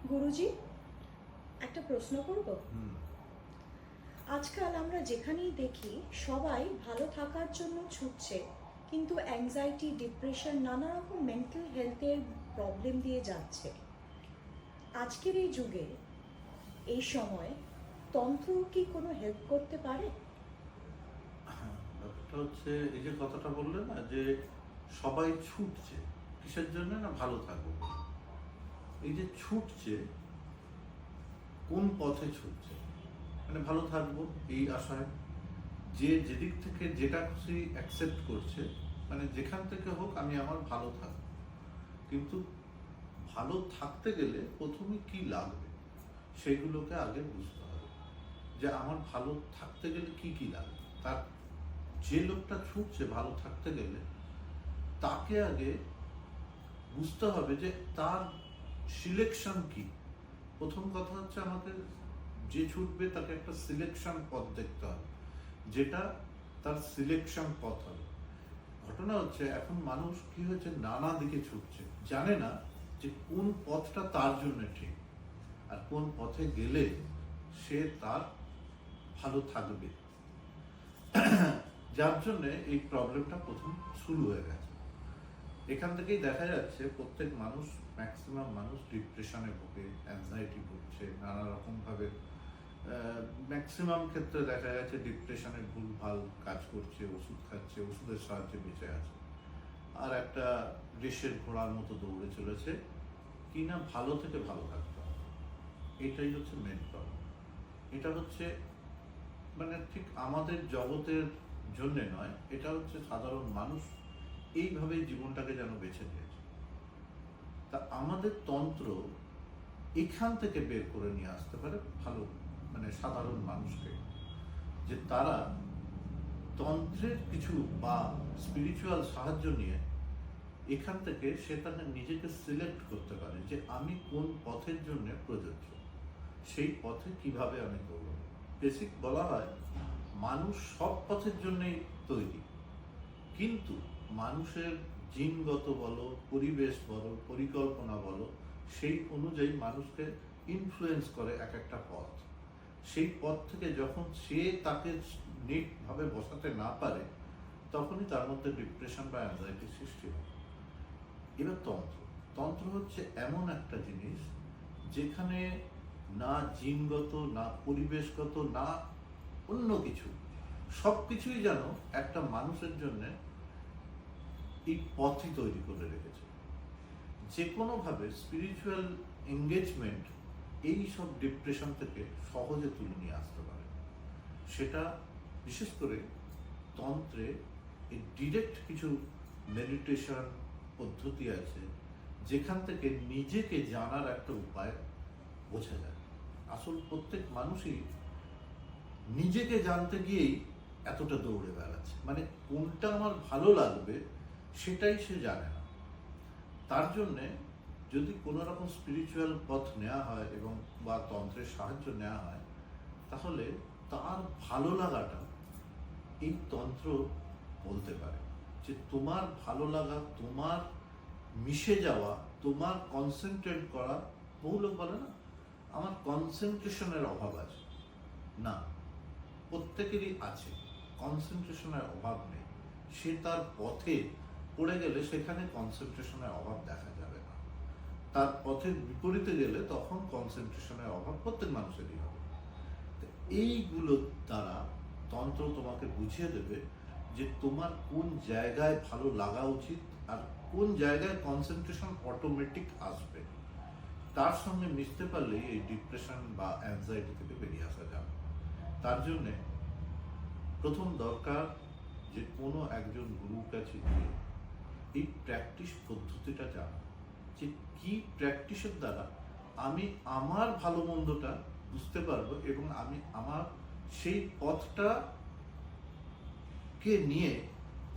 গুরুজি, একটা প্রশ্ন করব। হুম। আজকাল আমরা যেখানেই দেখি সবাই ভালো থাকার জন্য ছুটছে, কিন্তু অ্যাংজাইটি, ডিপ্রেশন, নানা রকম মেন্টাল হেলথের প্রবলেম দিয়ে যাচ্ছে। আজকের এই যুগে, এই সময়, তন্ত্র কি কোনো হেল্প করতে পারে? হ্যাঁ, ব্যাপারটা হচ্ছে এই যে কথাটা বললে না যে সবাই ছুটছে কিসের জন্য না ভালো থাকবো বলে। এই যে ছুটছে কোন পথে ছুটছে, মানে ভালো থাকবো এই আশায়, যে যেদিক থেকে যেটা খুশি অ্যাকসেপ্ট করছে, মানে যেখান থেকে হোক আমি আমার ভালো থাকবো। কিন্তু ভালো থাকতে গেলে প্রথমে কি লাগবে সেগুলোকে আগে বুঝতে হবে, যে আমার ভালো থাকতে গেলে কি কি লাগবে। তার যে লোকটা ছুটছে ভালো থাকতে গেলে তাকে আগে বুঝতে হবে যে তার সিলেকশন কি। প্রথম কথা হচ্ছে আমাদের যে ছুটবে তাকে একটা সিলেকশন পথ দেখতে হবে, যেটা তার সিলেকশন পথ হবে। ঘটনা হচ্ছে এখন মানুষ কি হয়েছে, নানা দিকে ছুটছে, জানে না যে কোন পথটা তার জন্য ঠিক, আর কোন পথে গেলে সে তার ভালো থাকবে। যার জন্য এই প্রবলেমটা প্রথম শুরু হয়ে গেছে। এখান থেকেই দেখা যাচ্ছে প্রত্যেক মানুষ, ম্যাক্সিমাম মানুষ ডিপ্রেশনে ভোগে, অ্যাংজাইটি ভুগছে নানা রকমভাবে। ম্যাক্সিমাম ক্ষেত্রে দেখা যাচ্ছে ডিপ্রেশনে ভুলভাল কাজ করছে, ওষুধ খাচ্ছে, ওষুধের সাহায্যে বেঁচে আছে, আর একটা রেসের ঘোড়ার মতো দৌড়ে চলেছে কিনা ভালো থেকে ভালো থাকতে হবে। এটাই হচ্ছে মেন প্রবলেম। এটা হচ্ছে মানে ঠিক আমাদের জগতের জন্যে নয়, এটা হচ্ছে সাধারণ মানুষ এইভাবেই জীবনটাকে যেন বেছে নিয়েছে। তা আমাদের তন্ত্র এখান থেকে বের করে নিয়ে আসতে পারে ভালো, মানে সাধারণ মানুষকে, যে তারা তন্ত্রের কিছু বা স্পিরিচুয়াল সাহায্য নিয়ে এখান থেকে সে তাকে নিজেকে সিলেক্ট করতে পারে যে আমি কোন পথের জন্য প্রযোজ্য, সেই পথে কিভাবে আমি করব। বেসিক বলা হয় মানুষ সব পথের জন্যই তৈরি, কিন্তু মানুষের জিনগত বলো, পরিবেশ বলো, পরিকল্পনা বলো, সেই অনুযায়ী মানুষকে ইনফ্লুয়েন্স করে এক একটা পথ। সেই পথ থেকে যখন সে তাকে নিটভাবে বসাতে না পারে, তখনই তার মধ্যে ডিপ্রেশন বা অ্যাংজাইটির সৃষ্টি হয়। এবার তন্ত্র, তন্ত্র হচ্ছে এমন একটা জিনিস যেখানে না জিনগত, না পরিবেশগত, না অন্য কিছু, সব কিছুই যেন একটা মানুষের জন্য এই পথই তৈরি করে রেখেছে। যে কোনোভাবে স্পিরিচুয়াল এঙ্গেজমেন্ট এই সব ডিপ্রেশন থেকে সহজে তুলে নিয়ে আসতে পারে। সেটা বিশেষ করে তন্ত্রে এই ডিরেক্ট কিছু মেডিটেশন পদ্ধতি আছে, যেখান থেকে নিজেকে জানার একটা উপায় বোঝা যায়। আসল প্রত্যেক মানুষই নিজেকে জানতে গিয়েই এতটা দৌড়ে বেড়াচ্ছে, মানে কোনটা আমার ভালো লাগবে সেটাই সে জানে না। তার জন্যে যদি কোনো রকম স্পিরিচুয়াল পথ নেওয়া হয় এবং বা তন্ত্রের সাহায্য নেওয়া হয়, তাহলে তার ভালো লাগাটা এই তন্ত্র বলতে পারে যে তোমার ভালো লাগা, তোমার মিশে যাওয়া, তোমার কনসেন্ট্রেট করা। বহু লোক বলে না আমার কনসেন্ট্রেশনের অভাব আছে, না, প্রত্যেকেরই আছে, কনসেন্ট্রেশনের অভাব নেই। সে তার পথে পড়ে গেলে সেখানে কনসেন্ট্রেশনের অভাব দেখা যাবে না, তার পথের বিপরীতে গেলে তখন কনসেন্ট্রেশনের অভাব প্রত্যেক মানুষেরই হবে। এইগুলোর দ্বারা তন্ত্র তোমাকে বুঝিয়ে দেবে যে তোমার কোন জায়গায় ভালো লাগা উচিত আর কোন জায়গায় কনসেন্ট্রেশন অটোমেটিক আসবে। তার সঙ্গে মিশতে পারলেই এই ডিপ্রেশন বা অ্যাংজাইটি থেকে বেরিয়ে আসা যাবে। তার জন্যে প্রথম দরকার যে কোনো একজন গুরুর কাছে গিয়ে এই প্র্যাকটিস পদ্ধতিটা জানা, যে কি প্র্যাকটিসের দ্বারা আমি আমার ভালো মন্দটা বুঝতে পারবো এবং আমি আমার সেই পথটা কে নিয়ে,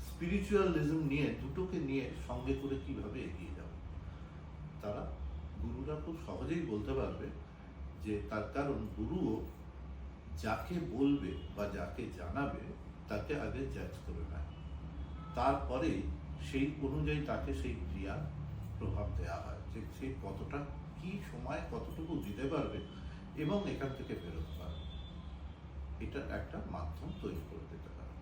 স্পিরিচুয়ালিজম নিয়ে, দুটোকে নিয়ে সঙ্গে করে কিভাবে এগিয়ে যাব। তারা গুরুরা খুব সহজেই বলতে পারবে, যে তার কারণ গুরুও যাকে বলবে বা যাকে জানাবে তাকে আগে জাজ করে নেয়, তারপরে সেই অনুযায়ী তাকে সেই ক্রিয়া প্রভাব দেওয়া হয় যে সে কতটা কি কি সময় কতটুকু দিতে পারবে এবং এখান থেকে বেরোতে পারবে, এটার একটা মাধ্যম তৈরি করে দিতে পারবে।